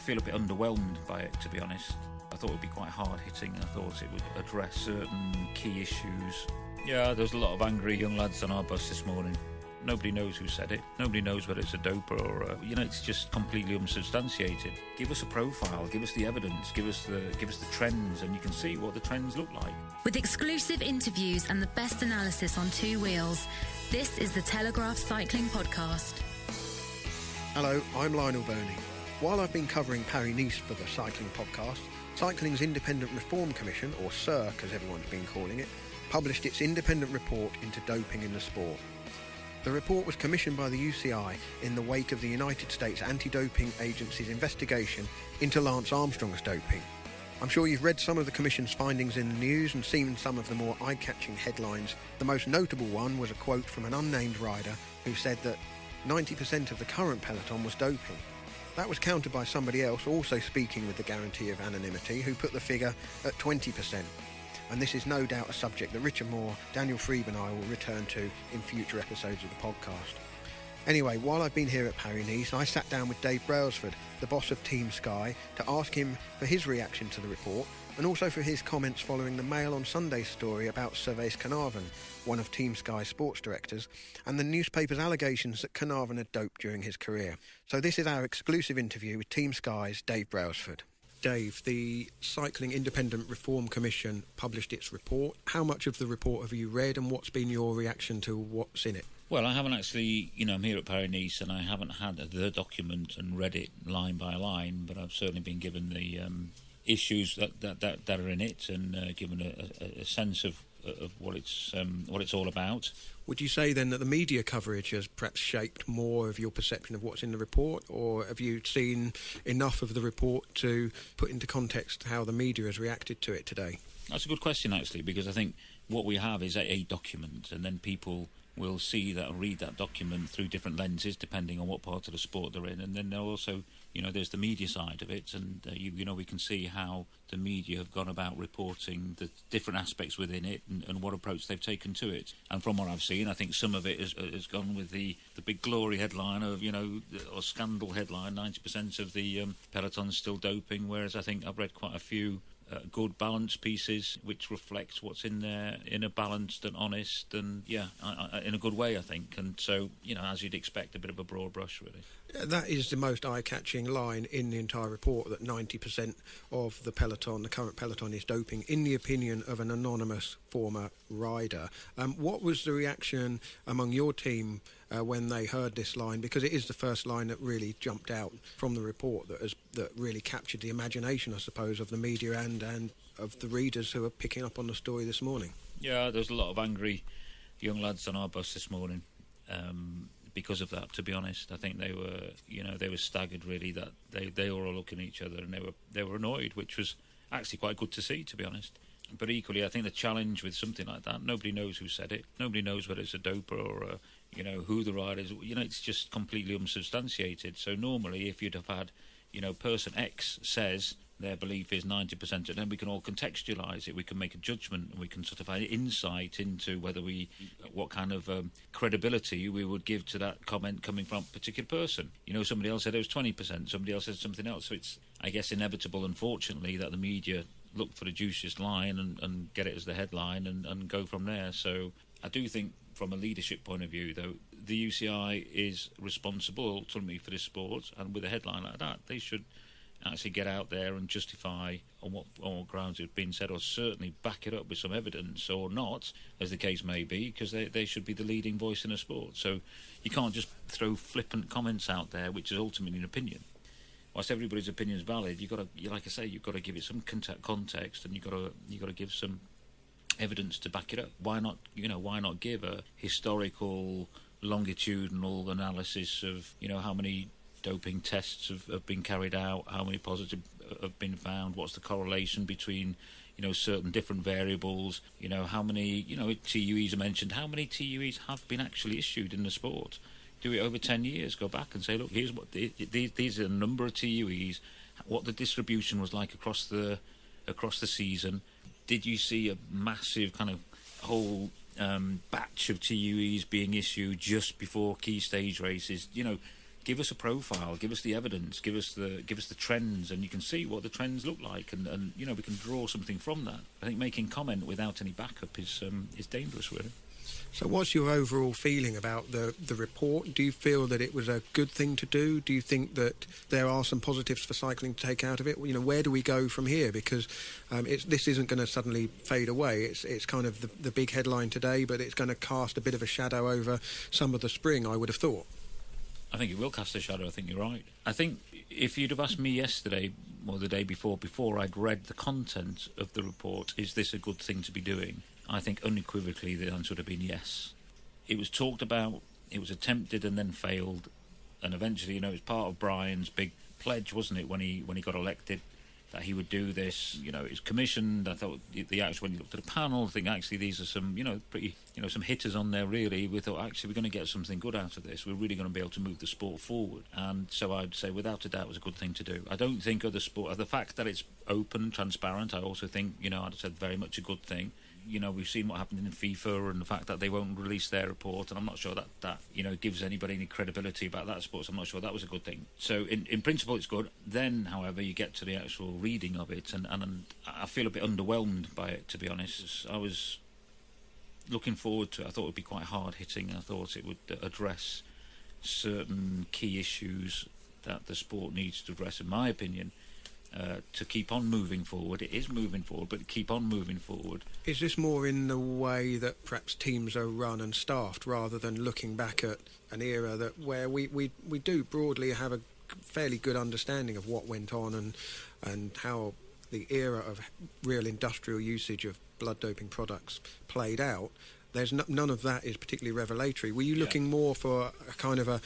feel a bit underwhelmed by it, to be honest. I thought it would be quite hard-hitting. I thought it would address certain key issues. Yeah, there's a lot of angry young lads on our bus this morning. Nobody knows who said it. Nobody knows whether it's a doper or it's just completely unsubstantiated. Give us a profile, give us the evidence, give us the trends, and you can see what the trends look like. With exclusive interviews and the best analysis on two wheels, this is the Telegraph Cycling Podcast. Hello, I'm Lionel Burney. While I've been covering Paris-Nice for the Cycling Podcast, Cycling's Independent Reform Commission, or CIRC as everyone's been calling it, published its independent report into doping in the sport. The report was commissioned by the UCI in the wake of the United States Anti-Doping Agency's investigation into Lance Armstrong's doping. I'm sure you've read some of the Commission's findings in the news and seen some of the more eye-catching headlines. The most notable one was a quote from an unnamed rider who said that 90% of the current peloton was doping. That was countered by somebody else also speaking with the guarantee of anonymity who put the figure at 20%. And this is no doubt a subject that Richard Moore, Daniel Freeb and I will return to in future episodes of the podcast. Anyway, while I've been here at Paris-Nice, I sat down with Dave Brailsford, the boss of Team Sky, to ask him for his reaction to the report and also for his comments following the Mail on Sunday story about Servais Carnarvon, one of Team Sky's sports directors, and the newspaper's allegations that Carnarvon had doped during his career. So this is our exclusive interview with Team Sky's Dave Brailsford. Dave, the Cycling Independent Reform Commission published its report. How much of the report have you read and what's been your reaction to what's in it? Well, I haven't actually, I'm here at Paris-Nice and I haven't had the document and read it line by line, but I've certainly been given the issues that are in it and given a sense of what it's all about. Would you say then that the media coverage has perhaps shaped more of your perception of what's in the report, or have you seen enough of the report to put into context how the media has reacted to it today? That's a good question, actually, because I think what we have is a document, and then people will see that and read that document through different lenses depending on what part of the sport they're in, and then they'll also, there's the media side of it, and we can see how the media have gone about reporting the different aspects within it and what approach they've taken to it. And from what I've seen, I think some of it has gone with the big glory headline of, or scandal headline, 90% of the peloton's still doping, whereas I think I've read quite a few good balanced pieces which reflects what's in there in a balanced and honest and in a good way, I think. And so as you'd expect, a bit of a broad brush, really. That is the most eye-catching line in the entire report, that 90% of the peloton, the current peloton, is doping, in the opinion of an anonymous former rider. What was the reaction among your team when they heard this line? Because it is the first line that really jumped out from the report that really captured the imagination, I suppose, of the media and of the readers who are picking up on the story this morning. Yeah, there's a lot of angry young lads on our bus this morning. Because of that, to be honest, I think they were staggered, really, that they were all looking at each other and they were annoyed, which was actually quite good to see, to be honest. But equally, I think the challenge with something like that, nobody knows who said it, nobody knows whether it's a doper or who the rider is. It's just completely unsubstantiated. So normally, if you'd have had, person X says their belief is 90%, and then we can all contextualise it. We can make a judgment, and we can sort of have insight into what kind of credibility we would give to that comment coming from a particular person. Somebody else said it was 20%, somebody else said something else. So it's, I guess, inevitable, unfortunately, that the media look for the juiciest line and get it as the headline and go from there. So I do think, from a leadership point of view, though, the UCI is responsible ultimately for this sport, and with a headline like that, they should actually get out there and justify on what grounds it's been said, or certainly back it up with some evidence, or not, as the case may be, because they should be the leading voice in a sport. So you can't just throw flippant comments out there, which is ultimately an opinion. Whilst everybody's opinion is valid, you've got to give it some context, and you've got to give some evidence to back it up. Why not give a historical, longitudinal analysis of how many doping tests have been carried out, how many positive have been found, what's the correlation between certain different variables, how many TUEs are mentioned, how many TUEs have been actually issued in the sport. Do it over 10 years, go back and say, look, here's what these are the number of TUEs, what the distribution was like across the season. Did you see a massive kind of whole batch of TUEs being issued just before key stage races? give us a profile, give us the evidence, give us the trends, and you can see what the trends look like, and we can draw something from that. I think making comment without any backup is dangerous, really. So what's your overall feeling about the report? Do you feel that it was a good thing to do? Do you think that there are some positives for cycling to take out of it? Where do we go from here? Because this isn't going to suddenly fade away. It's kind of the big headline today, but it's going to cast a bit of a shadow over some of the spring, I would have thought. I think it will cast a shadow. I think you're right. I think if you'd have asked me yesterday or the day before I'd read the content of the report, is this a good thing to be doing? I think unequivocally the answer would have been yes. It was talked about, it was attempted and then failed, and eventually, it was part of Brian's big pledge, wasn't it, when he got elected, that he would do this. It was commissioned. I thought when you looked at the panel, I think actually these are some, pretty, some hitters on there really. We thought actually we're going to get something good out of this. We're really going to be able to move the sport forward. And so I'd say without a doubt it was a good thing to do. I don't think other sport, the fact that it's open, transparent, I also think, I'd said very much a good thing. We've seen what happened in FIFA and the fact that they won't release their report, and I'm not sure that gives anybody any credibility about that sport, so I'm not sure that was a good thing. So in principle it's good. Then, however, you get to the actual reading of it, and I feel a bit underwhelmed by it, to be honest. I was looking forward to it. I thought it would be quite hard-hitting. I thought it would address certain key issues that the sport needs to address, in my opinion, to keep on moving forward. It is moving forward, but keep on moving forward. Is this more in the way that perhaps teams are run and staffed, rather than looking back at an era where we do broadly have a fairly good understanding of what went on and how the era of real industrial usage of blood doping products played out? There's none of that is particularly revelatory. Were you looking more for a kind of a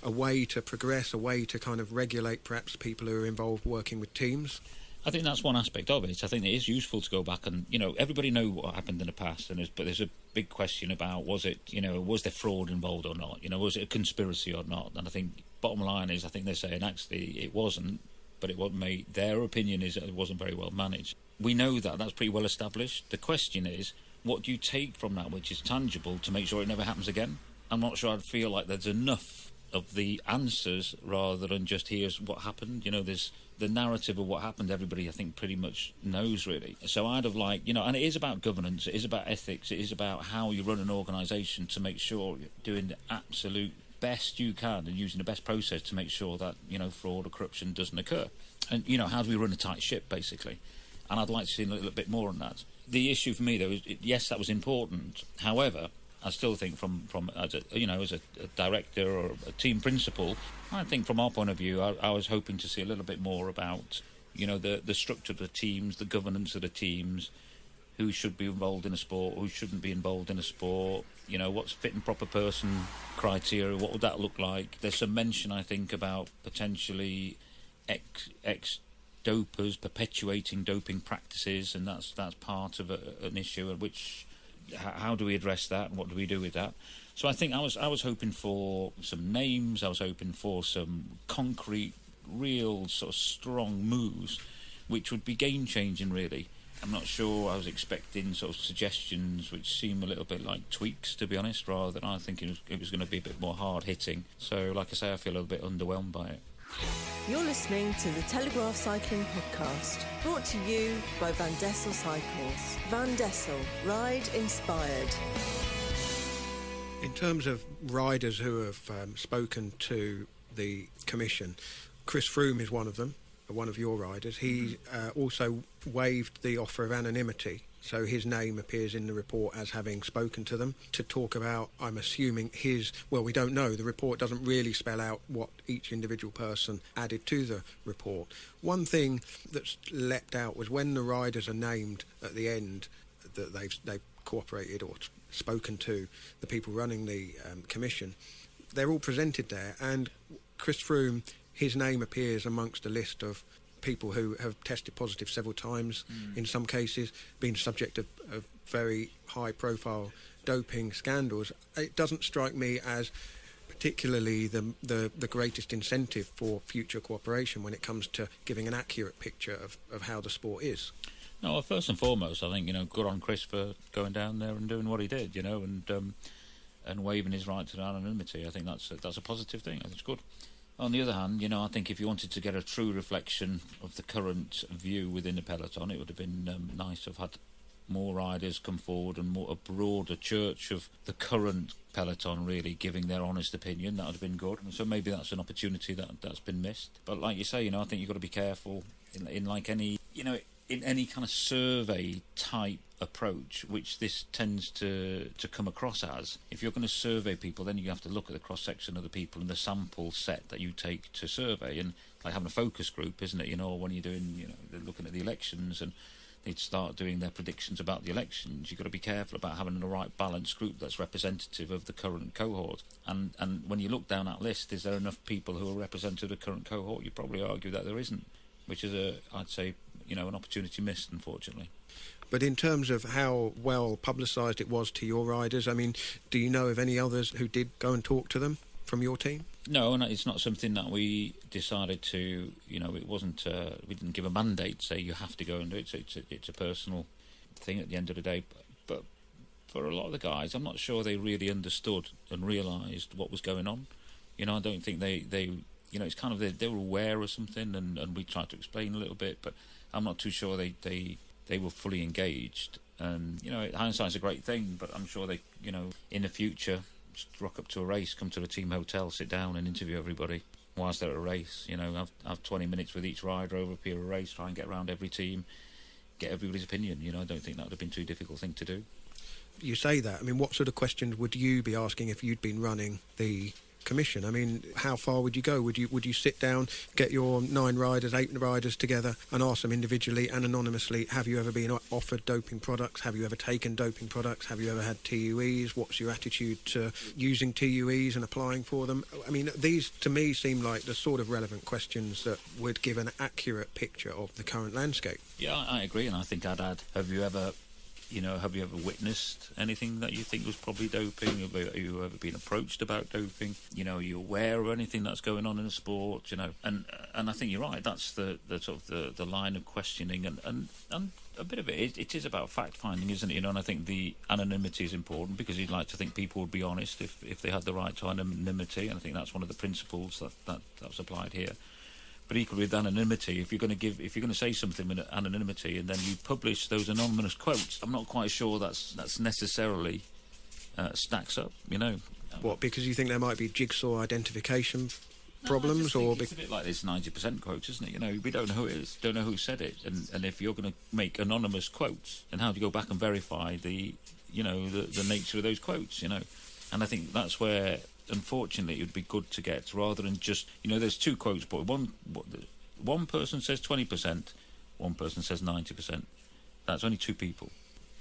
way to progress, a way to kind of regulate perhaps people who are involved working with teams? I think that's one aspect of it. I think it is useful to go back and, everybody knows what happened in the past, but there's a big question about was there fraud involved or not? Was it a conspiracy or not? And I think bottom line is I think they're saying actually it wasn't, but it wasn't made. Their opinion is that it wasn't very well managed. We know that's pretty well established. The question is, what do you take from that which is tangible to make sure it never happens again? I'm not sure I'd feel like there's enough of the answers rather than just here's what happened. There's the narrative of what happened. Everybody, I think, pretty much knows, really. So I'd have liked, and it is about governance, it is about ethics, it is about how you run an organisation to make sure you're doing the absolute best you can and using the best process to make sure that, fraud or corruption doesn't occur. And, how do we run a tight ship, basically? And I'd like to see a little bit more on that. The issue for me, though, is yes, that was important. However, I still think from as a director or a team principal, I think from our point of view, I was hoping to see a little bit more about, the structure of the teams, the governance of the teams, who should be involved in a sport, who shouldn't be involved in a sport, what's fit and proper person criteria, what would that look like? There's some mention, I think, about potentially ex-dopers perpetuating doping practices, and that's part of an issue at which... How do we address that, and what do we do with that? So I think I was hoping for some names. I was hoping for some concrete, real sort of strong moves, which would be game-changing, really. I'm not sure I was expecting sort of suggestions which seem a little bit like tweaks, to be honest, rather than I think it was going to be a bit more hard-hitting. So, like I say, I feel a little bit underwhelmed by it. You're listening to the Telegraph Cycling Podcast, brought to you by Van Dessel Cycles. Van Dessel, ride inspired. In terms of riders who have spoken to the Commission, Chris Froome is one of them, one of your riders. He also waived the offer of anonymity, so his name appears in the report as having spoken to them to talk about, I'm assuming, we don't know, the report doesn't really spell out what each individual person added to the report. One thing that's leapt out was when the riders are named at the end, that they've cooperated or spoken to the people running the Commission, they're all presented there, and Chris Froome, his name appears amongst a list of people who have tested positive several times, in some cases been subject of very high-profile doping scandals. It doesn't strike me as particularly the greatest incentive for future cooperation when it comes to giving an accurate picture of how the sport is. No, well, first and foremost, I think, good on Chris for going down there and doing what he did, and waiving his right to anonymity. I think that's a positive thing. I think it's good. On the other hand, I think if you wanted to get a true reflection of the current view within the peloton, it would have been nice to have had more riders come forward and a broader church of the current peloton really giving their honest opinion. That would have been good. And so maybe that's an opportunity that's been missed. But like you say, I think you've got to be careful in like any, in any kind of survey type approach, which this tends to come across as. If you're going to survey people, then you have to look at the cross-section of the people and the sample set that you take to survey. And like having a focus group, isn't it? When you're doing, they're looking at the elections and they'd start doing their predictions about the elections, you've got to be careful about having the right balanced group that's representative of the current cohort. And when you look down that list, is there enough people who are representative of the current cohort? You probably argue that there isn't, which is I'd say, an opportunity missed, unfortunately. But in terms of how well publicised it was to your riders, I mean, do you know of any others who did go and talk to them from your team? No, and it's not something that we decided to, it wasn't, we didn't give a mandate, say you have to go and do it, so it's a personal thing at the end of the day. But for a lot of the guys, I'm not sure they really understood and realised what was going on. I don't think they it's kind of they were aware of something and we tried to explain a little bit, but I'm not too sure they were fully engaged. And, hindsight's a great thing, but I'm sure they, in the future, just rock up to a race, come to the team hotel, sit down and interview everybody whilst they're at a race. Have 20 minutes with each rider over a period of race, try and get around every team, get everybody's opinion. I don't think that would have been too difficult thing to do. You say that. I mean, what sort of questions would you be asking if you'd been running the commission? I mean, how far would you go? Would you sit down, get your 9 riders, 8 riders together and ask them individually and anonymously, have you ever been offered doping products? Have you ever taken doping products? Have you ever had TUEs? What's your attitude to using TUEs and applying for them? I mean, these to me seem like the sort of relevant questions that would give an accurate picture of the current landscape. Yeah, I agree, and I think I'd add, have you ever witnessed anything that you think was probably doping? Have you ever been approached about doping? Are you aware of anything that's going on in the sport? And I think you're right. That's the sort of the line of questioning, and a bit of it is about fact finding, isn't it? And I think the anonymity is important because you'd like to think people would be honest if they had the right to anonymity. And I think that's one of the principles that's applied here. But equally with anonymity, if you're going to say something with anonymity and then you publish those anonymous quotes, I'm not quite sure that's necessarily stacks up. What? Because you think there might be jigsaw identification problems, or it's a bit like this 90% quote, isn't it? We don't know who it is, don't know who said it, and if you're going to make anonymous quotes, then how do you go back and verify the nature of those quotes? And I think that's where, unfortunately, it would be good to get, rather than just, there's 2 quotes, but one person says 20%, one person says 90%. That's only 2 people,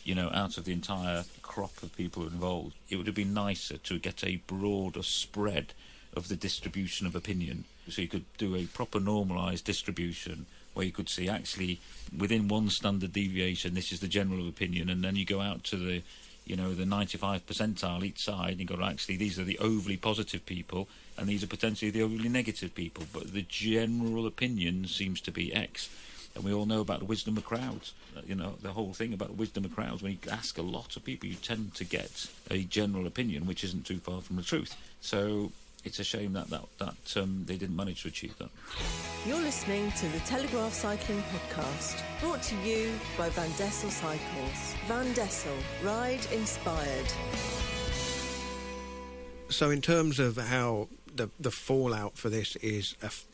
out of the entire crop of people involved. It would have been nicer to get a broader spread of the distribution of opinion, so you could do a proper normalised distribution where you could see actually within one standard deviation, this is the general opinion, and then you go out to the 95th percentile each side, and you've got actually, these are the overly positive people, and these are potentially the overly negative people, but the general opinion seems to be X. And we all know about the wisdom of crowds. The whole thing about the wisdom of crowds, when you ask a lot of people, you tend to get a general opinion, which isn't too far from the truth. So it's a shame that they didn't manage to achieve that. You're listening to the Telegraph Cycling Podcast, brought to you by Van Dessel Cycles. Van Dessel, ride inspired. So in terms of how the fallout for this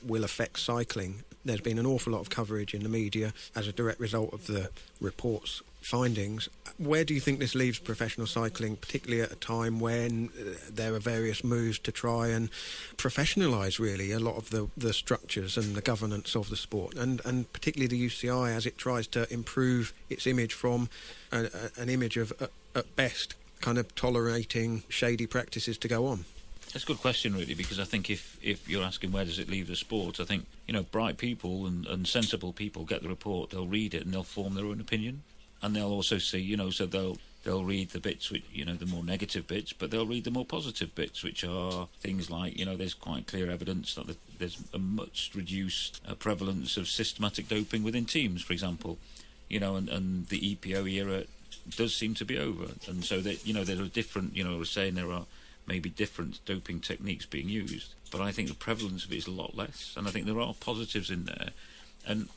will affect cycling, there's been an awful lot of coverage in the media as a direct result of the report's findings. Where do you think this leaves professional cycling, particularly at a time when there are various moves to try and professionalise really a lot of the structures and the governance of the sport, and particularly the UCI as it tries to improve its image from an image of, at best, kind of tolerating shady practices to go on? That's a good question, really, because I think if you're asking where does it leave the sport, I think, bright people and sensible people get the report, they'll read it and they'll form their own opinion. And they'll also see, so they'll read the bits which, the more negative bits, but they'll read the more positive bits, which are things like, there's quite clear evidence that there's a much reduced prevalence of systematic doping within teams, for example, and the EPO era does seem to be over. And so that, there are different, I was saying there are maybe different doping techniques being used, but I think the prevalence of it is a lot less, and I think there are positives in there, and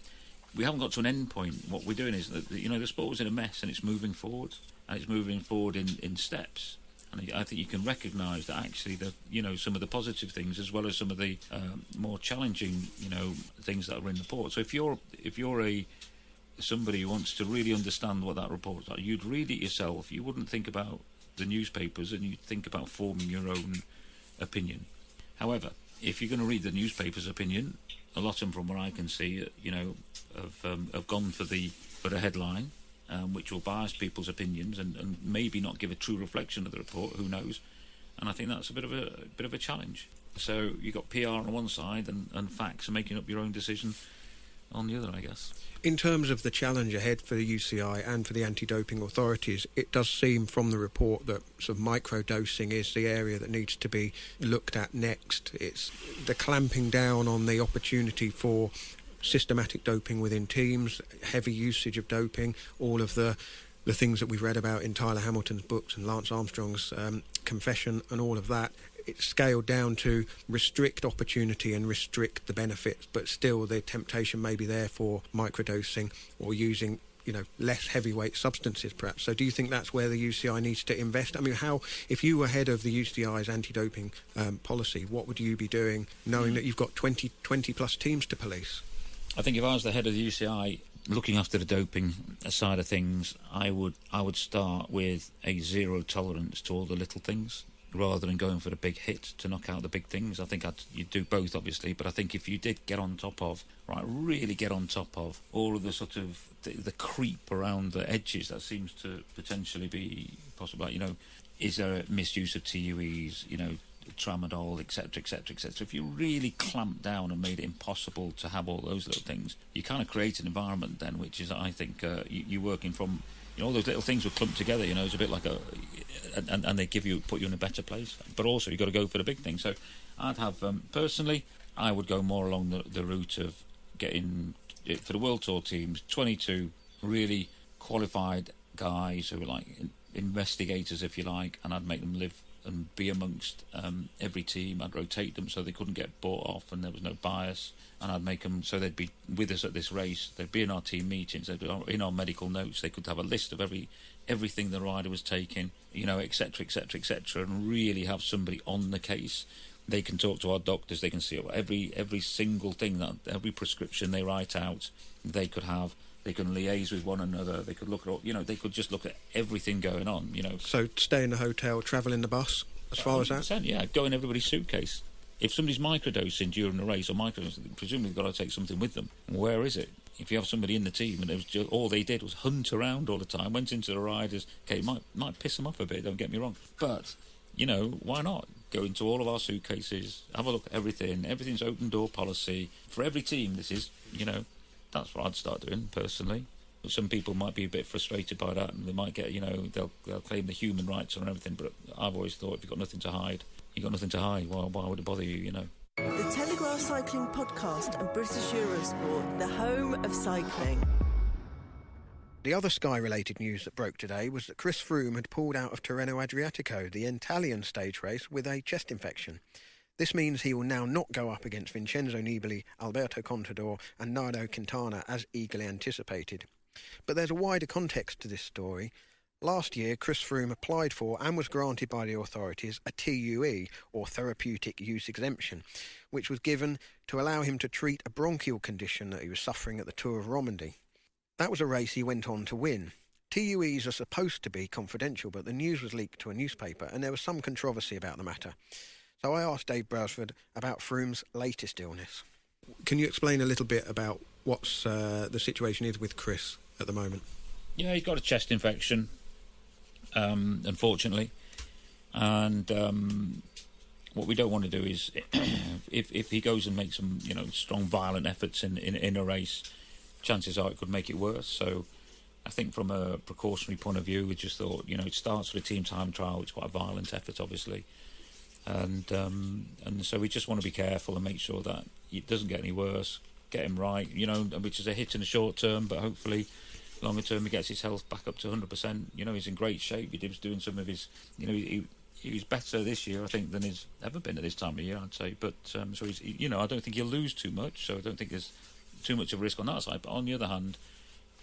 we haven't got to an end point. What we're doing is that, you know, the sport was in a mess and it's moving forward, and it's moving forward in steps. And I think you can recognise that actually, you know, some of the positive things as well as some of the more challenging, you know, things that are in the report. So if you're somebody who wants to really understand what that report's like, you'd read it yourself. You wouldn't think about the newspapers, and you'd think about forming your own opinion. However, if you're going to read the newspaper's opinion, a lot of them, from what I can see, you know, have gone for the headline. Which will bias people's opinions and maybe not give a true reflection of the report. Who knows? And I think that's a bit of a challenge. So you've got PR on one side and facts and making up your own decision on the other, I guess. In terms of the challenge ahead for the UCI and for the anti-doping authorities, it does seem from the report that sort of micro-dosing is the area that needs to be looked at next. It's the clamping down on the opportunity for systematic doping within teams, heavy usage of doping, all of the things that we've read about in Tyler Hamilton's books and Lance Armstrong's confession and all of that. It's scaled down to restrict opportunity and restrict the benefits, but still the temptation may be there for microdosing or using, you know, less heavyweight substances perhaps. So do you think that's where the UCI needs to invest? I mean, if you were head of the UCI's anti-doping policy, what would you be doing knowing that you've got 20 plus teams to police? I think if I was the head of the UCI looking after the doping side of things, I would start with a zero tolerance to all the little things rather than going for the big hit to knock out the big things. I think you'd do both, obviously, but I think if you did get on top of, really get on top of all of the sort of the creep around the edges that seems to potentially be possible, you know, is there a misuse of TUEs, you know, tramadol, etc., etc., etc. If you really clamped down and made it impossible to have all those little things, you kind of create an environment then, which is, I think, you're working from, you know, all those little things will clump together. You know, it's a bit like and they put you in a better place. But also, you've got to go for the big thing. So, I'd have personally, I would go more along the route of getting for the World Tour teams 22 really qualified guys who are like investigators, if you like, and I'd make them live and be amongst every team. I'd rotate them so they couldn't get bought off and there was no bias, and I'd make them so they'd be with us at this race, they'd be in our team meetings, they'd be in our medical notes, they could have a list of everything the rider was taking, you know, etc., etc., etc., and really have somebody on the case. They can talk to our doctors, they can see every single thing, that every prescription they write out, they could have. They can liaise with one another. They could look at, you know, they could just look at everything going on, you know. So stay in the hotel, travel in the bus, as far as that? Yeah, go in everybody's suitcase. If somebody's microdosing during the race or microdosing, presumably they've got to take something with them. Where is it? If you have somebody in the team and it was just, all they did was hunt around all the time, went into the riders, okay, it might piss them off a bit, don't get me wrong. But, you know, why not? Go into all of our suitcases, have a look at everything. Everything's open door policy. For every team, this is, you know, that's what I'd start doing, personally. Some people might be a bit frustrated by that, and they might get, you know, they'll claim the human rights and everything, but I've always thought if you've got nothing to hide, you've got nothing to hide. Why would it bother you, you know? The Telegraph Cycling Podcast and British Eurosport, the home of cycling. The other Sky-related news that broke today was that Chris Froome had pulled out of Tirreno Adriatico, the Italian stage race, with a chest infection. This means he will now not go up against Vincenzo Nibali, Alberto Contador and Nairo Quintana as eagerly anticipated. But there's a wider context to this story. Last year, Chris Froome applied for and was granted by the authorities a TUE, or therapeutic use exemption, which was given to allow him to treat a bronchial condition that he was suffering at the Tour of Romandy. That was a race he went on to win. TUEs are supposed to be confidential, but the news was leaked to a newspaper and there was some controversy about the matter. So I asked Dave Brailsford about Froome's latest illness. Can you explain a little bit about what's the situation is with Chris at the moment? Yeah, he's got a chest infection, unfortunately. And what we don't want to do is, if he goes and makes some, you know, strong, violent efforts in a race, chances are it could make it worse. So I think from a precautionary point of view, we just thought, you know, it starts with a team time trial. It's quite a violent effort, obviously. And so we just want to be careful and make sure that it doesn't get any worse, get him right, you know, which is a hit in the short term, but hopefully longer term he gets his health back up to 100%. You know, he's in great shape. He was doing some of his, you know, he's better this year, I think, than he's ever been at this time of year, I'd say. But so he's, I don't think he'll lose too much. So I don't think there's too much of a risk on that side. But on the other hand,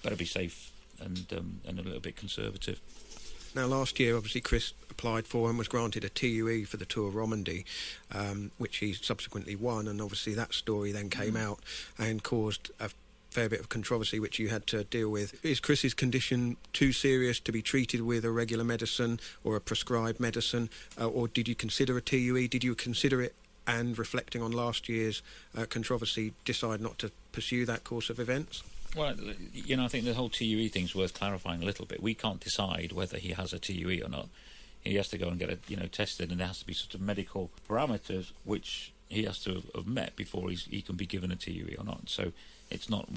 better be safe and a little bit conservative. Now, last year, obviously, Chris applied for and was granted a TUE for the Tour of Romandie, which he subsequently won. And obviously, that story then came out and caused a fair bit of controversy, which you had to deal with. Is Chris's condition too serious to be treated with a regular medicine or a prescribed medicine, or did you consider a TUE? Did you consider it, and reflecting on last year's controversy, decide not to pursue that course of events? Well, I think the whole TUE thing's worth clarifying a little bit. We can't decide whether he has a TUE or not. He has to go and get it, tested, and there has to be sort of medical parameters which he has to have met before he can be given a TUE or not. So it's not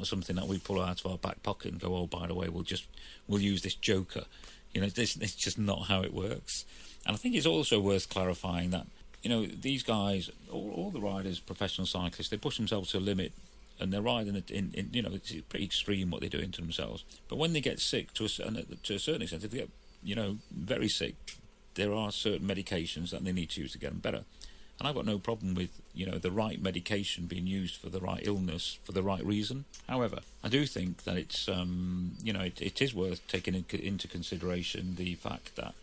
something that we pull out of our back pocket and go, oh, by the way, we'll use this joker. It's just not how it works. And I think it's also worth clarifying that these guys, all the riders, professional cyclists, they push themselves to a limit. And they're riding it's pretty extreme what they're doing to themselves. But when they get sick, to a certain extent, if they get, very sick, there are certain medications that they need to use to get them better. And I've got no problem with, the right medication being used for the right illness for the right reason. However, I do think that it's, it is worth taking into consideration the fact that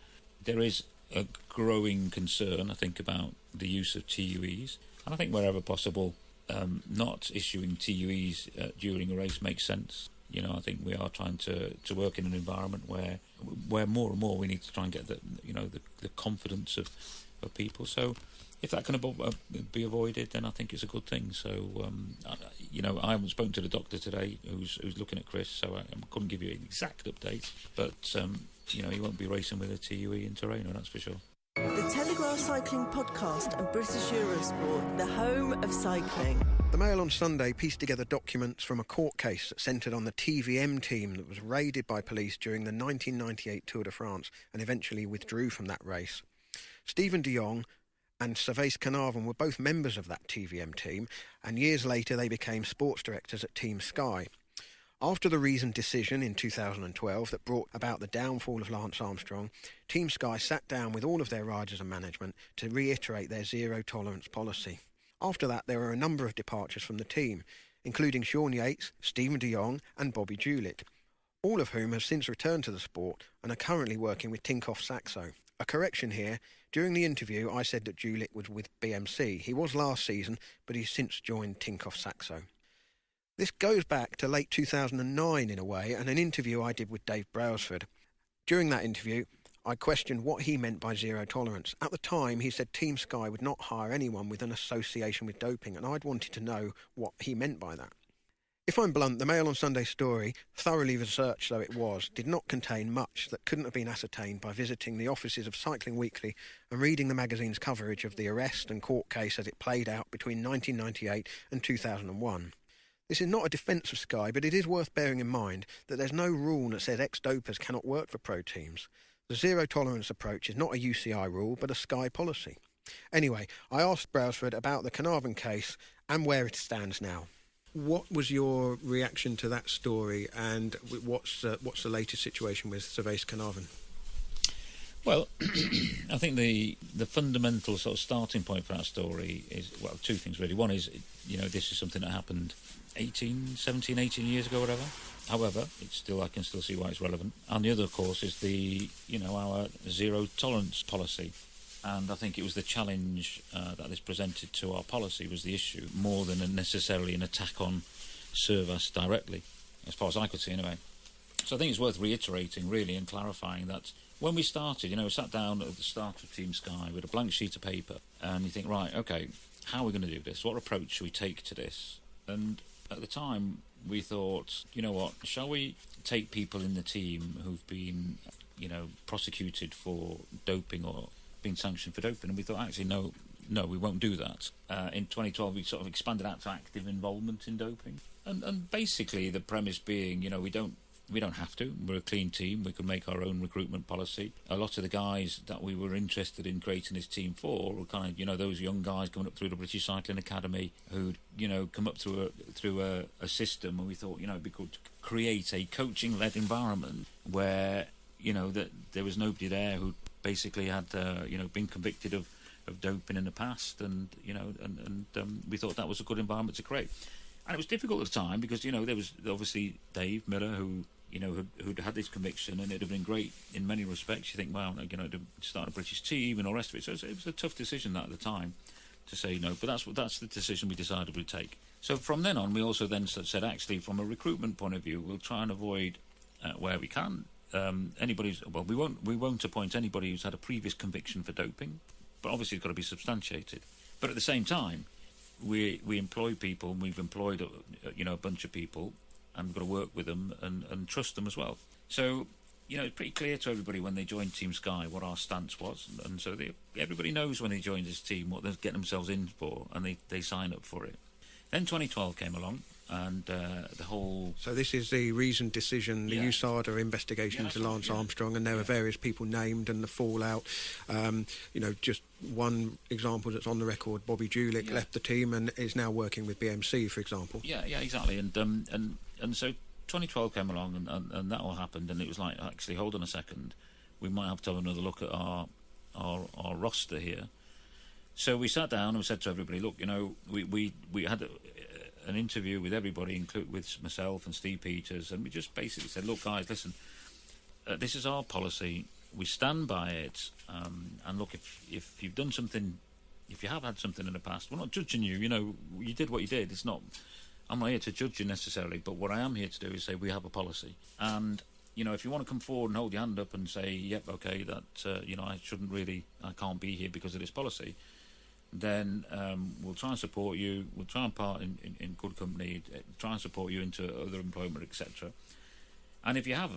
there is a growing concern, I think, about the use of TUEs. And I think wherever possible, not issuing TUEs during a race makes sense. I think we are trying to work in an environment where more and more we need to try and get the confidence of people. So if that can be avoided, then I think it's a good thing. So I haven't spoken to the doctor today who's looking at Chris, so I couldn't give you an exact update. But he won't be racing with a TUE in Tirreno, that's for sure. The Telegraph Cycling Podcast and British Eurosport, the home of cycling. The Mail on Sunday pieced together documents from a court case that centred on the TVM team that was raided by police during the 1998 Tour de France and eventually withdrew from that race. Stephen de Jong and Servais Carnarvon were both members of that TVM team, and years later they became sports directors at Team Sky. After the reasoned decision in 2012 that brought about the downfall of Lance Armstrong, Team Sky sat down with all of their riders and management to reiterate their zero-tolerance policy. After that, there were a number of departures from the team, including Sean Yates, Stephen de Jong and Bobby Julich, all of whom have since returned to the sport and are currently working with Tinkoff Saxo. A correction here, during the interview I said that Julich was with BMC. He was last season, but he's since joined Tinkoff Saxo. This goes back to late 2009 in a way, and an interview I did with Dave Brailsford. During that interview, I questioned what he meant by zero tolerance. At the time, he said Team Sky would not hire anyone with an association with doping, and I'd wanted to know what he meant by that. If I'm blunt, the Mail on Sunday story, thoroughly researched though it was, did not contain much that couldn't have been ascertained by visiting the offices of Cycling Weekly and reading the magazine's coverage of the arrest and court case as it played out between 1998 and 2001. This is not a defence of Sky, but it is worth bearing in mind that there's no rule that says ex-dopers cannot work for pro teams. The zero-tolerance approach is not a UCI rule, but a Sky policy. Anyway, I asked Brailsford about the Carnarvon case and where it stands now. What was your reaction to that story, and what's the latest situation with Servais Carnarvon? Well, I think the fundamental sort of starting point for that story is, well, two things really. One is, this is something that happened 18 years ago, whatever. However, I can still see why it's relevant. And the other, of course, is our zero tolerance policy. And I think it was the challenge that this presented to our policy was the issue, more than necessarily an attack on Servais directly, as far as I could see anyway. So I think it's worth reiterating, really, and clarifying that when we started, we sat down at the start of Team Sky with a blank sheet of paper, and you think, right, okay, how are we going to do this? What approach should we take to this? And at the time, we thought, you know what, shall we take people in the team who've been, prosecuted for doping or been sanctioned for doping? And we thought, actually, no, we won't do that. In 2012, we sort of expanded out to active involvement in doping. And basically, the premise being, we don't have to. We're a clean team. We can make our own recruitment policy. A lot of the guys that we were interested in creating this team for were kind of, those young guys coming up through the British Cycling Academy who'd, come up through a system, and we thought, it'd be good to create a coaching-led environment where, that there was nobody there who'd basically had been convicted of doping in the past, and we thought that was a good environment to create. And it was difficult at the time because there was obviously Dave Miller who'd had this conviction, and it'd have been great in many respects. You think, wow, to start a British team and all the rest of it. So it was a tough decision at the time to say no, but that's the decision we decided we'd take. So from then on, we also then said, actually, from a recruitment point of view, we'll try and avoid where we can we won't appoint anybody who's had a previous conviction for doping, but obviously it's got to be substantiated. But at the same time, we employ people, and we've employed a bunch of people, and we've got to work with them and trust them as well. So it's pretty clear to everybody when they join Team Sky what our stance was, and so everybody knows when they join this team what they're getting themselves in for, and they sign up for it. Then 2012 came along, and the whole... So this is the reasoned decision, the USADA investigation into Lance Armstrong, and there were various people named and the fallout. Just one example that's on the record, Bobby Julich left the team and is now working with BMC, for example. Yeah, exactly. And so 2012 came along, and that all happened, and it was like, actually, hold on a second, we might have to have another look at our roster here. So we sat down and we said to everybody, look, we had an interview with everybody, with myself and Steve Peters, and we just basically said, look, guys, listen, this is our policy. We stand by it. And look, if you've done something, if you have had something in the past, we're not judging you. You did what you did. It's not... I'm not here to judge you necessarily, but what I am here to do is say we have a policy. And, if you want to come forward and hold your hand up and say, yep, okay, that, I can't be here because of this policy, then we'll try and support you, we'll try and part in good company, try and support you into other employment, etc. And if you have,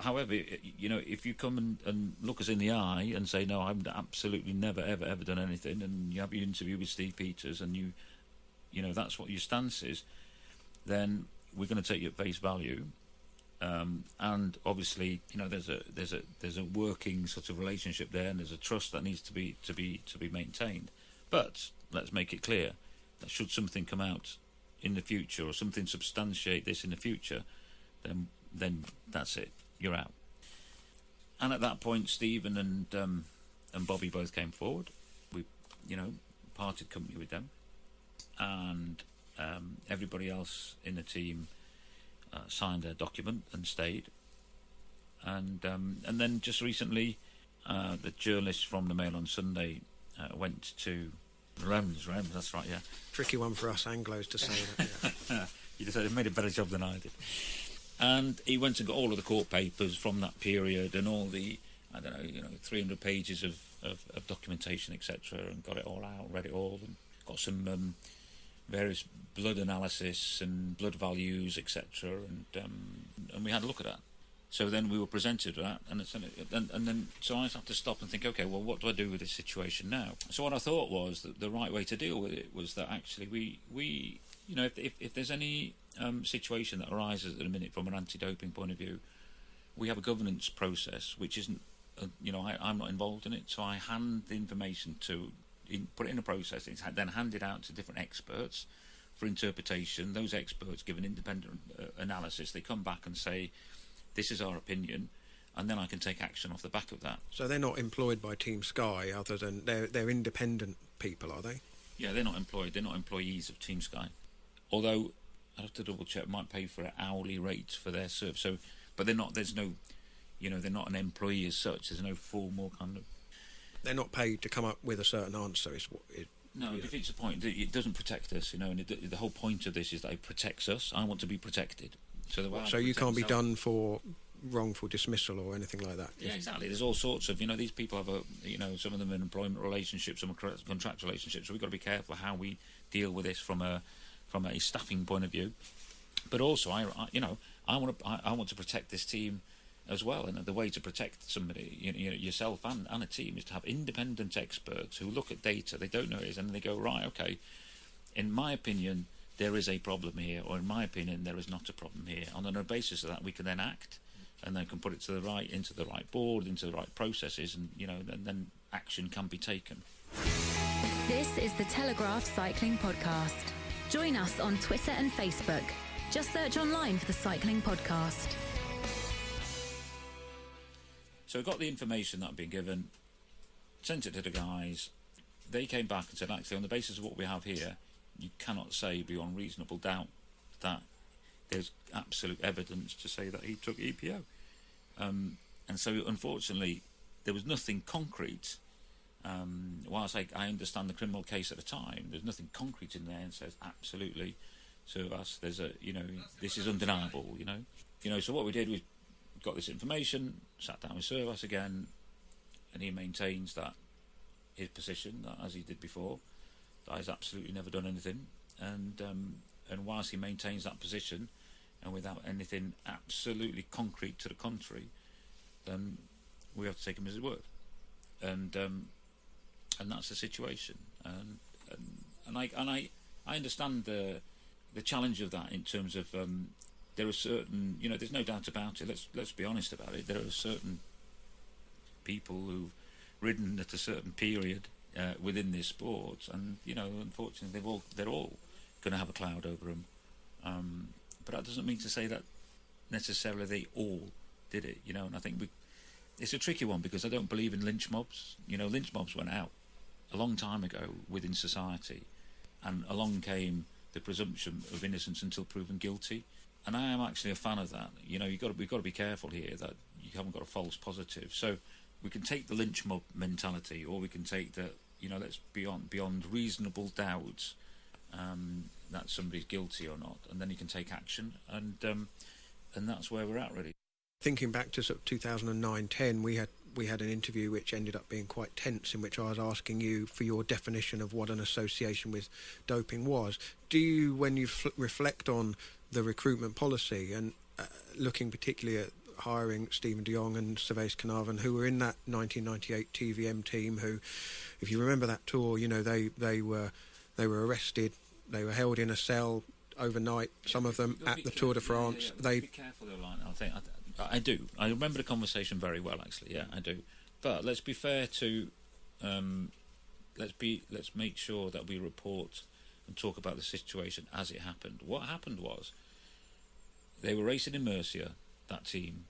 however, if you come and look us in the eye and say, no, I've absolutely never, ever done anything, and you have your interview with Steve Peters and you that's what your stance is, then we're going to take you at face value. And obviously, there's a working sort of relationship there, and there's a trust that needs to be maintained. But let's make it clear that should something come out in the future, or something substantiate this in the future, then that's it. You're out. And at that point, Stephen and Bobby both came forward. We, parted company with them, and everybody else in the team signed their document and stayed. And then just recently, the journalist from the Mail on Sunday went to Reims, that's right, yeah. Tricky one for us Anglos to say that. Yeah. He decided he made a better job than I did. And he went and got all of the court papers from that period and all the, 300 pages of documentation, etc., and got it all out, read it all, and got some various blood analysis and blood values, etc., and we had a look at that. So then we were presented with that, and then so I have to stop and think, okay, well, what do I do with this situation now? So what I thought was that the right way to deal with it was that actually we if there's any situation that arises at the minute from an anti-doping point of view, we have a governance process which isn't, I'm not involved in it, so I hand the information put it in a process. It's then handed out to different experts for interpretation. Those experts give an independent analysis. They come back and say, this is our opinion, and then I can take action off the back of that. So they're not employed by Team Sky, other than they're independent people, are they? Yeah, they're not employed. They're not employees of Team Sky. Although I have to double check, might pay for an hourly rate for their service. So, but they're not. There's no, they're not an employee as such. There's no formal kind of. They're not paid to come up with a certain answer. No, it defeats the point. It doesn't protect us, and the whole point of this is that it protects us. I want to be protected. So you can't be done for wrongful dismissal or anything like that. Yeah, exactly. There's all sorts of, these people have some of them in employment relationships, some are contract relationships. So we've got to be careful how we deal with this from a staffing point of view. But also, I want to protect this team as well, and the way to protect somebody, yourself and a team, is to have independent experts who look at data. They don't know it is, and they go, right, okay, in my opinion, there is a problem here, or in my opinion, there is not a problem here. And on the basis of that, we can then act, and then can put it into the right board, into the right processes, and then action can be taken. This is the Telegraph Cycling Podcast. Join us on Twitter and Facebook. Just search online for the Cycling Podcast. So I got the information that had been given, sent it to the guys. They came back and said, actually, on the basis of what we have here, you cannot say beyond reasonable doubt that there's absolute evidence to say that he took EPO. And so, unfortunately, there was nothing concrete. Whilst I understand the criminal case at the time, there's nothing concrete in there and says absolutely. So there's a, this is undeniable. So what we did was got this information, sat down with Service again, and he maintains that his position, that as he did before, that he's absolutely never done anything. And whilst he maintains that position, and without anything absolutely concrete to the contrary, then we have to take him as his word. And that's the situation. And I understand the challenge of that in terms of there are certain, there's no doubt about it. Let's be honest about it. There are certain people who've ridden at a certain period within this sport, and unfortunately they're all going to have a cloud over them. But that doesn't mean to say that necessarily they all did it. And I think it's a tricky one, because I don't believe in lynch mobs. Lynch mobs went out a long time ago within society, and along came the presumption of innocence until proven guilty. And I am actually a fan of that. We've got to be careful here that you haven't got a false positive. So we can take the lynch mob mentality, or we can take the, let's beyond reasonable doubt that somebody's guilty or not, and then you can take action, and that's where we're at, really. Thinking back to sort of 2009-10, we had an interview which ended up being quite tense, in which I was asking you for your definition of what an association with doping was. Do you, when you reflect on the recruitment policy, and looking particularly at hiring Stephen de Jong and Servais Knaven, who were in that 1998 TVM team, who, if you remember that tour, they were arrested, they were held in a cell overnight, some of them at the Tour de France. Be careful though, Line. I do. I remember the conversation very well, actually. Yeah, I do. But let's be fair to, let's make sure that we report and talk about the situation as it happened. What happened was, they were racing in Murcia, that team,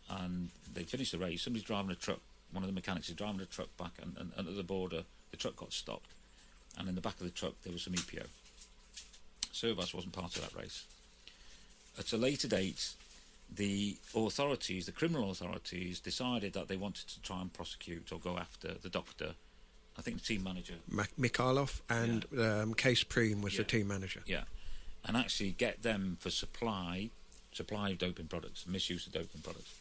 and they finished the race. Somebody's driving a truck. One of the mechanics is driving a truck back, and at the border, the truck got stopped, and in the back of the truck there was some EPO. Servais wasn't part of that race. At a later date, the authorities, the criminal authorities, decided that they wanted to try and prosecute or go after the doctor. I think the team manager, Mikhailov, and Case Preem was the team manager. Yeah, and actually get them for supply of doping products, misuse of doping products.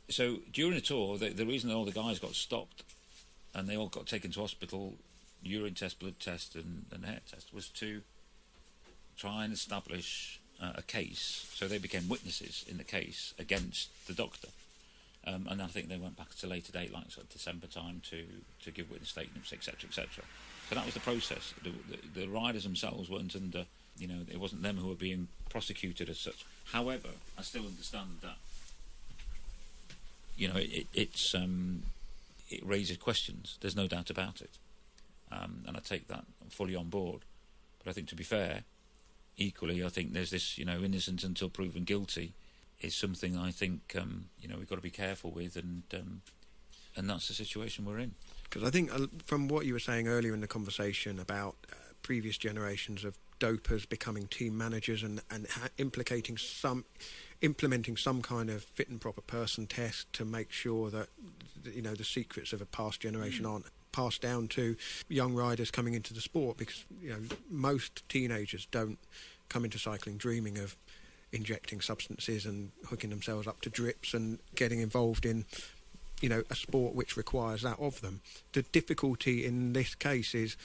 So during the tour, the reason that all the guys got stopped and they all got taken to hospital, urine test, blood test, and hair test, was to try and establish a case. So they became witnesses in the case against the doctor. And I think they went back at a later date, like sort of December time, to give witness statements, etc., etc. So that was the process. The riders themselves weren't under, it wasn't them who were being prosecuted as such. However, I still understand that, it raises questions. There's no doubt about it, and I take that fully on board. But I think, to be fair, equally, I think there's this, innocent until proven guilty is something I think, we've got to be careful with, and that's the situation we're in. Because I think from what you were saying earlier in the conversation about previous generations of dopers becoming team managers and implementing some kind of fit and proper person test to make sure that, the secrets of a past generation aren't passed down to young riders coming into the sport, because, most teenagers don't come into cycling dreaming of injecting substances and hooking themselves up to drips and getting involved in, a sport which requires that of them. The difficulty in this case is,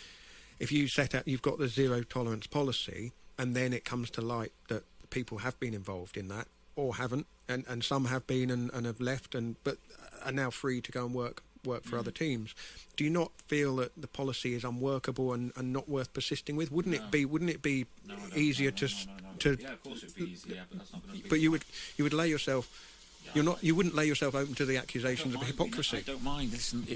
if you you've got the zero tolerance policy, and then it comes to light that people have been involved in that or haven't, and some have been and have left, but are now free to go and work for other teams. Do you not feel that the policy is unworkable and not worth persisting with? Wouldn't it be easier to? Yeah, of course it'd be easier, but that's not going to be. But you would lay yourself. You wouldn't lay yourself open to the accusations of hypocrisy. I don't mind. Listen,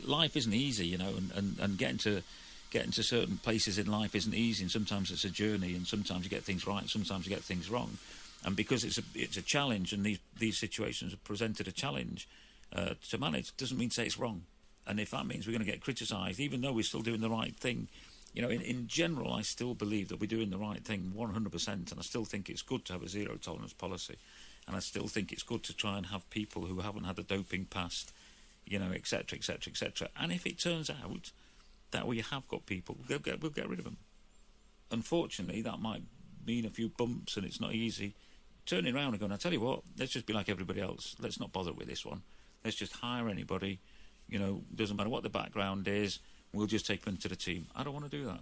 life isn't easy, and getting to certain places in life isn't easy, and sometimes it's a journey, and sometimes you get things right, sometimes you get things wrong, and because it's a challenge, and these situations have presented a challenge, to manage. Doesn't mean to say it's wrong. And if that means we're going to get criticised, even though we're still doing the right thing, in general, I still believe that we're doing the right thing 100%, and I still think it's good to have a zero tolerance policy, and I still think it's good to try and have people who haven't had the doping past, etc., etc., etc. And if it turns out that we have got people, we'll get rid of them. Unfortunately, that might mean a few bumps, and it's not easy. Turning around and going, I tell you what, let's just be like everybody else. Let's not bother with this one. Let's just hire anybody. Doesn't matter what the background is. We'll just take them to the team. I don't want to do that,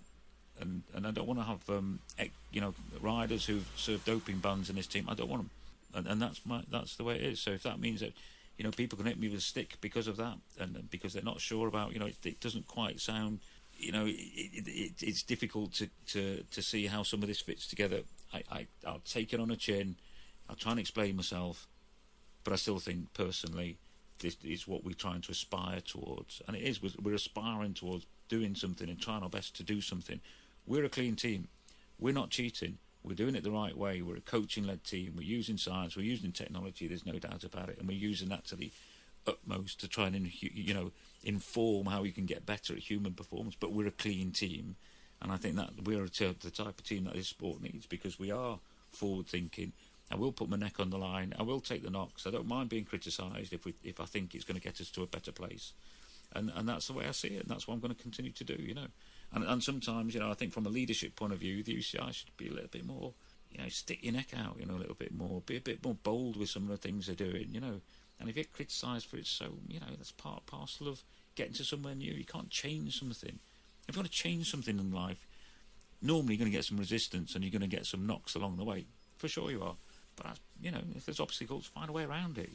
and I don't want to have riders who've served doping bans in this team. I don't want them, and that's the way it is. So if that means that people can hit me with a stick because of that, and because they're not sure about it doesn't quite sound it's difficult to see how some of this fits together. I'll take it on a chin. I'll try and explain myself, but I still think personally, this is what we're trying to aspire towards, and it is. We're aspiring towards doing something and trying our best to do something. We're a clean team. We're not cheating. We're doing it the right way. We're a coaching-led team. We're using science. We're using technology. There's no doubt about it, and we're using that to the utmost to try and inform how we can get better at human performance. But we're a clean team, and I think that we're the type of team that this sport needs, because we are forward-thinking. I will put my neck on the line. I will take the knocks. I don't mind being criticised if I think it's going to get us to a better place. And that's the way I see it, and that's what I'm going to continue to do, And sometimes, I think from a leadership point of view, the UCI should be a little bit more, stick your neck out, a little bit more. Be a bit more bold with some of the things they're doing, And if you get criticised for it, so, that's parcel of getting to somewhere new. You can't change something. If you want to change something in life, normally you're going to get some resistance and you're going to get some knocks along the way. For sure you are. But, if there's obstacles, find a way around it.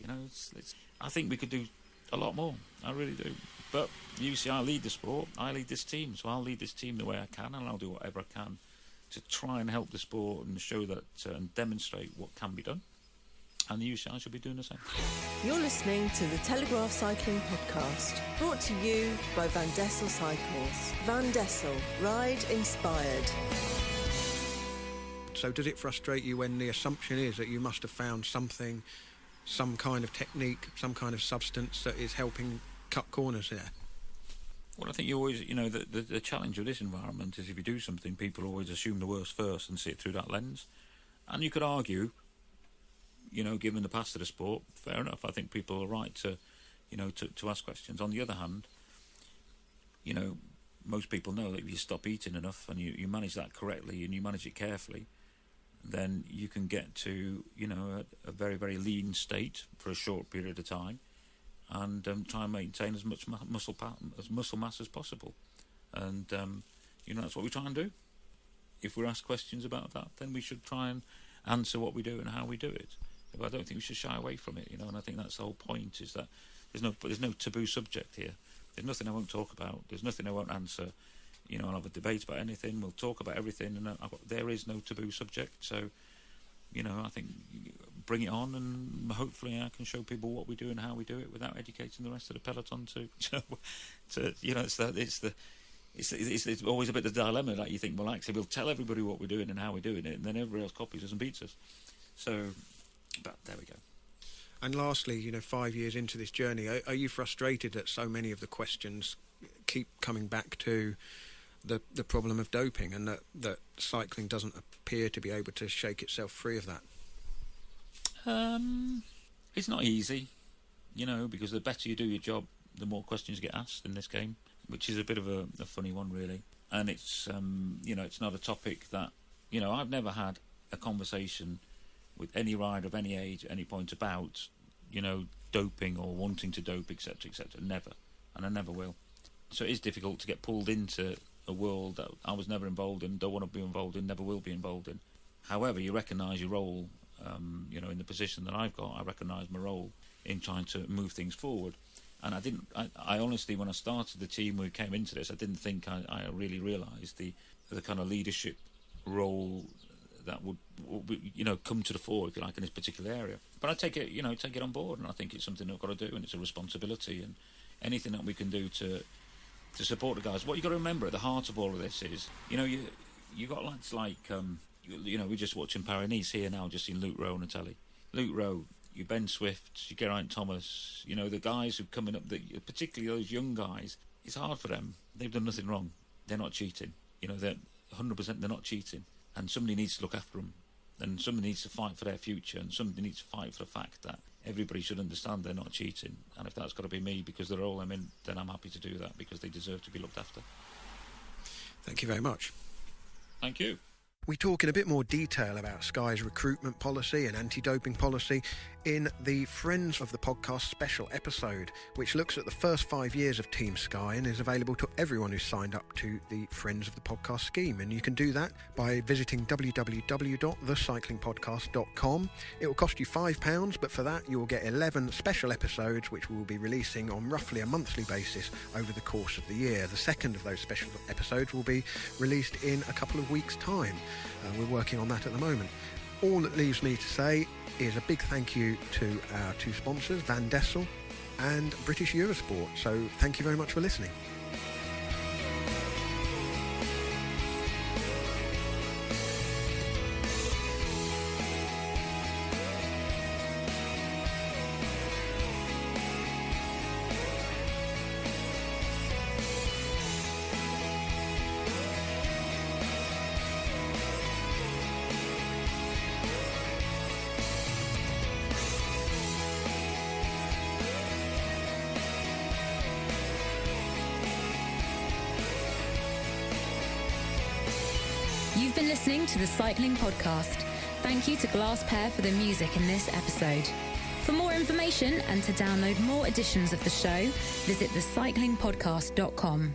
I think we could do a lot more. I really do. But UCI lead the sport. I lead this team. So I'll lead this team the way I can, and I'll do whatever I can to try and help the sport and show that and demonstrate what can be done. And the UCI should be doing the same. You're listening to the Telegraph Cycling Podcast, brought to you by Van Dessel Cycles. Van Dessel, ride inspired. So does it frustrate you when the assumption is that you must have found something, some kind of technique, some kind of substance that is helping cut corners there? Well, I think you always, the challenge of this environment is if you do something, people always assume the worst first and see it through that lens. And you could argue, given the past of the sport, fair enough. I think people are right to ask questions. On the other hand, most people know that if you stop eating enough and you manage that correctly and you manage it carefully, then you can get to, a very, very lean state for a short period of time and try and maintain as much muscle mass as possible. And, that's what we try and do. If we're asked questions about that, then we should try and answer what we do and how we do it. But I don't think we should shy away from it, and I think that's the whole point, is that there's no taboo subject here. There's nothing I won't talk about. There's nothing I won't answer. I'll have a debate about anything. We'll talk about everything, and there is no taboo subject. So, I think bring it on, and hopefully I can show people what we do and how we do it without educating the rest of the peloton it's always a bit of a dilemma. Like you think, well, actually, we'll tell everybody what we're doing and how we're doing it, and then everybody else copies us and beats us. So, but there we go. And lastly, 5 years into this journey, are you frustrated that so many of the questions keep coming back to the problem of doping, and that cycling doesn't appear to be able to shake itself free of that? It's not easy, because the better you do your job, the more questions get asked in this game, which is a bit of a funny one, really. And it's, it's not a topic that, I've never had a conversation with any rider of any age at any point about, doping or wanting to dope, etc., etc. Never. And I never will. So it is difficult to get pulled into a world that I was never involved in, don't want to be involved in, never will be involved in. However, you recognise your role, in the position that I've got. I recognise my role in trying to move things forward. And I honestly, when I started the team, when we came into this, I didn't think I really realised the kind of leadership role that would come to the fore, if you like, in this particular area. But I take it on board, and I think it's something I've got to do, and it's a responsibility, and anything that we can do to support the guys. What you've got to remember at the heart of all of this is, you got lads like, we're just watching Paris-Nice here now, just seen Luke Rowe on the telly. Luke Rowe, your Ben Swifts, your Geraint Thomas, you know, the guys who are coming up, particularly those young guys, it's hard for them. They've done nothing wrong. They're not cheating. You know, they're 100%, they're not cheating. And somebody needs to look after them. And somebody needs to fight for their future. And somebody needs to fight for the fact that everybody should understand they're not cheating. And if that's got to be me because they're all I'm in, then I'm happy to do that because they deserve to be looked after. Thank you very much. Thank you. We talk in a bit more detail about Sky's recruitment policy and anti-doping policy in the Friends of the Podcast special episode, which looks at the first 5 years of Team Sky and is available to everyone who's signed up to the Friends of the Podcast scheme. And you can do that by visiting www.thecyclingpodcast.com. It will cost you £5, but for that you will get 11 special episodes, which we will be releasing on roughly a monthly basis over the course of the year. The second of those special episodes will be released in a couple of weeks' time. We're working on that at the moment. All that leaves me to say is a big thank you to our two sponsors, Van Dessel and British Eurosport. So thank you very much for listening. You've been listening to the Cycling Podcast. Thank you to Glass Pair for the music in this episode. For more information and to download more editions of the show, visit thecyclingpodcast.com.